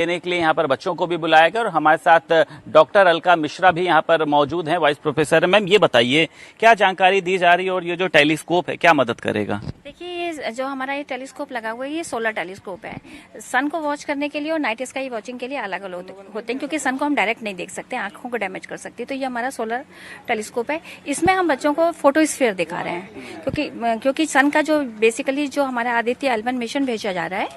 देने के लिए यहाँ पर बच्चों को भी बुलाया गया और हमारे साथ डॉक्टर अलका मिश्रा भी यहाँ पर मौजूद हैं, वाइस प्रोफेसर। मैम, ये बताइए क्या जानकारी दी जा रही है और ये जो टेलीस्कोप है क्या मदद करेगा? देखिए, ये जो हमारा ये टेलीस्कोप लगा हुआ है, ये सोलर टेलीस्कोप है। सन को वॉच करने के लिए और नाइट स्काई वॉचिंग के लिए अलग अलग होते हैं, क्योंकि सन को हम डायरेक्ट नहीं देख सकते, आंखों को डैमेज कर सकती है। तो ये हमारा सोलर टेलीस्कोप है। इसमें हम बच्चों को फोटोस्फीयर दिखा रहे हैं, क्योंकि सन का जो बेसिकली जो हमारा आदित्य L1 मिशन भेजा जा रहा है,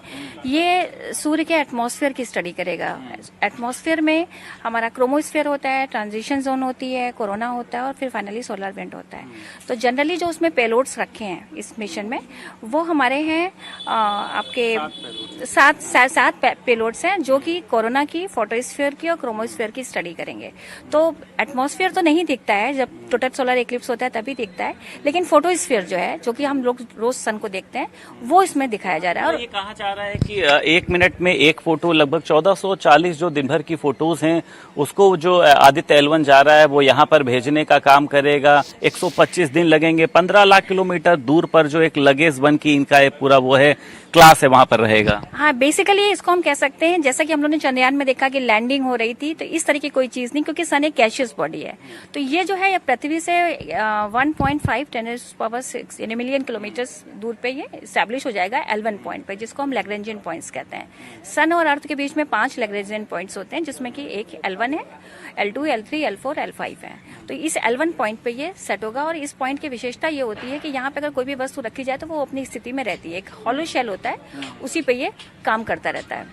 ये सूर्य के एटमॉस्फेयर की स्टडी करेगा। एटमॉस्फेयर में हमारा क्रोमोस्फेयर होता है, ट्रांजिशन जोन होती है, कोरोना होता है और फिर फाइनली सोलर विंड होता है। तो जनरली जो उसमें पेलोड्स रखे हैं इस मिशन में, वो हमारे हैं आपके सात पेलोड्स हैं, जो कि कोरोना की, फोटोस्फेयर की और क्रोमोस्फेयर की स्टडी करेंगे। तो एटमॉस्फेयर तो नहीं दिखता है, जब टोटल सोलर इक्लिप्स होता है तभी दिखता है, लेकिन फोटोस्फेयर जो है, जो कि हम लोग रोज सन को देखते हैं, वो इसमें दिखाया जा रहा है। और ये कहा जा रहा है कि 1 मिनट में एक फोटो, लगभग 1440 जो दिन भर की फोटोज हैं उसको जो आदित्य L1 जा रहा है वो यहाँ पर भेजने का काम करेगा। 125 दिन लगेंगे। 15 लाख किलोमीटर दूर पर जो एक लगेज वन की इनका पूरा वो है क्लास है, वहां पर रहेगा। हाँ, बेसिकली इसको हम कह सकते हैं, जैसा कि हम लोगों ने चंद्रयान में देखा कि लैंडिंग हो रही थी, तो इस तरह की कोई चीज नहीं, क्योंकि सन एक गैसियस बॉडी है। तो ये जो है पृथ्वी से 1.5 10⁶ यानी मिलियन किलोमीटर दूर पे ये स्टैब्लिश हो जाएगा L1 पॉइंट पे, जिसको हम लैग्रेंजियन पॉइंट्स कहते हैं। सन और अर्थ के बीच में 5 लैग्रेंजियन पॉइंट्स होते हैं, जिसमें कि एक L1 है, L2, L3, L4, L5 है। तो इस L1 पॉइंट पे ये सेट होगा और इस पॉइंट की विशेषता ये होती है कि यहाँ पे अगर कोई भी वस्तु रखी जाए तो वो अपनी स्थिति में रहती है। एक हॉलो शेल होता है, उसी पे ये काम करता रहता है।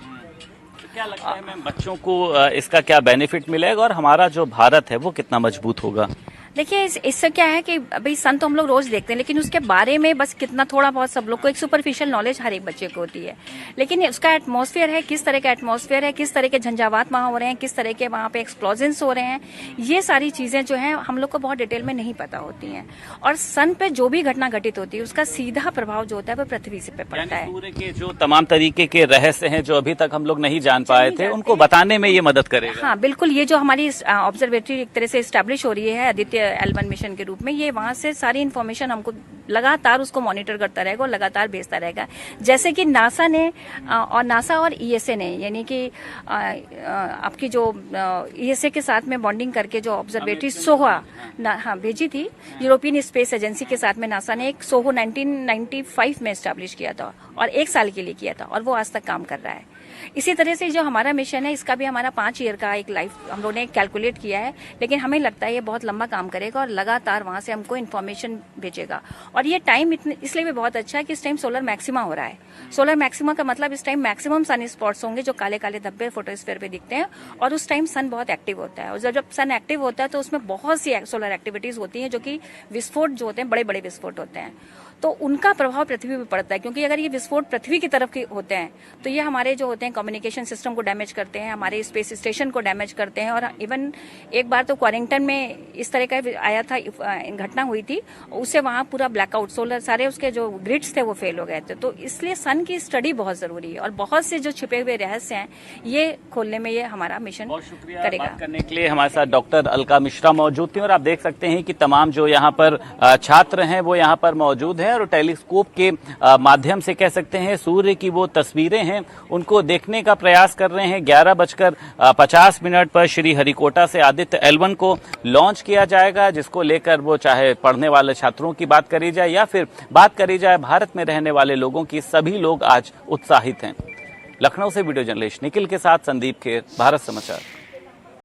क्या लगता है मैम, बच्चों को इसका क्या बेनिफिट मिलेगा और हमारा जो भारत है वो कितना मजबूत होगा? देखिए, इससे क्या है कि भाई सन तो हम लोग रोज देखते हैं, लेकिन उसके बारे में बस कितना थोड़ा बहुत सब लोग को एक सुपरफिशियल नॉलेज हर एक बच्चे को होती है। लेकिन उसका एटमॉस्फेयर है, किस तरह का एटमॉस्फेयर है, किस तरह के झंझावात वहां हो रहे हैं, किस तरह के वहां पे एक्सप्लोजन्स हो रहे हैं, ये सारी चीजें जो हैं हम लोग को बहुत डिटेल में नहीं पता होती हैं। और सन पे जो भी घटना घटित होती है उसका सीधा प्रभाव जो होता है वो पृथ्वी से पे पड़ता है। सूर्य के जो तमाम तरीके के रहस्य हैं जो अभी तक हम लोग नहीं जान पाए थे, उनको बताने में ये मदद करेगा। हाँ, बिल्कुल। ये जो हमारी ऑब्जर्वेटरी एक तरह से स्टैब्लिश हो रही है आदित्य L1 मिशन के रूप में, ये वहां से सारी इन्फॉर्मेशन हमको लगातार उसको मॉनिटर करता रहेगा और लगातार भेजता रहेगा। जैसे कि नासा और ESA ने, यानी कि आपकी जो ESA के साथ में बॉन्डिंग करके जो ऑब्जर्वेटरी सोहा भेजी थी, यूरोपियन स्पेस एजेंसी के साथ में नासा ने एक सोहो 1995 में स्टैब्लिश किया था और 1 साल के लिए किया था, और वो आज तक काम कर रहा है। इसी तरह से जो हमारा मिशन है, इसका भी हमारा 5 ईयर का एक लाइफ हम लोगों ने कैलकुलेट किया है, लेकिन हमें लगता है ये बहुत लंबा काम करेगा और लगातार वहां से हमको इन्फॉर्मेशन भेजेगा। और ये टाइम इसलिए भी बहुत अच्छा है कि इस टाइम सोलर मैक्सिमा हो रहा है। सोलर मैक्सिमा का मतलब इस टाइम मैक्सिमम सन स्पॉट्स होंगे, जो काले काले धब्बे फोटोस्फीयर पे दिखते हैं, और उस टाइम सन बहुत एक्टिव होता है। और जब सन एक्टिव होता है तो उसमें बहुत सी सोलर एक्टिविटीज होती हैं, जो कि विस्फोट जो होते हैं, बड़े बड़े विस्फोट होते हैं, तो उनका प्रभाव पृथ्वी पर पड़ता है। क्योंकि अगर ये विस्फोट पृथ्वी की तरफ के होते हैं तो ये हमारे जो होते हैं कम्युनिकेशन सिस्टम को डैमेज करते हैं, हमारे स्पेस स्टेशन को डैमेज करते हैं। और इवन एक बार तो क्वारंटाइन में इस तरह का आया था, घटना हुई थी, उससे वहां पूरा ब्लैकआउट, सोलर सारे उसके जो ग्रिड्स थे वो फेल हो गए थे। तो इसलिए सन की स्टडी बहुत जरूरी है और बहुत से जो छिपे हुए रहस्य हैं ये खोलने में ये हमारा मिशन करेगा। बात करने के लिए हमारे साथ डॉक्टर अलका मिश्रा मौजूद थी और आप देख सकते हैं कि तमाम जो यहाँ पर छात्र हैं वो यहाँ पर मौजूद हैं और टेलीस्कोप के माध्यम से कह सकते हैं सूर्य की वो तस्वीरें हैं उनको देखने का प्रयास कर रहे हैं। 11:50 पर श्री हरिकोटा से आदित्य L1 को लॉन्च किया जाएगा, जिसको लेकर वो चाहे पढ़ने वाले छात्रों की बात करी जाए या फिर बात करी जाए भारत में रहने वाले लोगों की, सभी लोग आज उत्साहित हैं। लखनऊ से वीडियो जर्नलिस्ट निखिल के साथ संदीप खेर, भारत समाचार।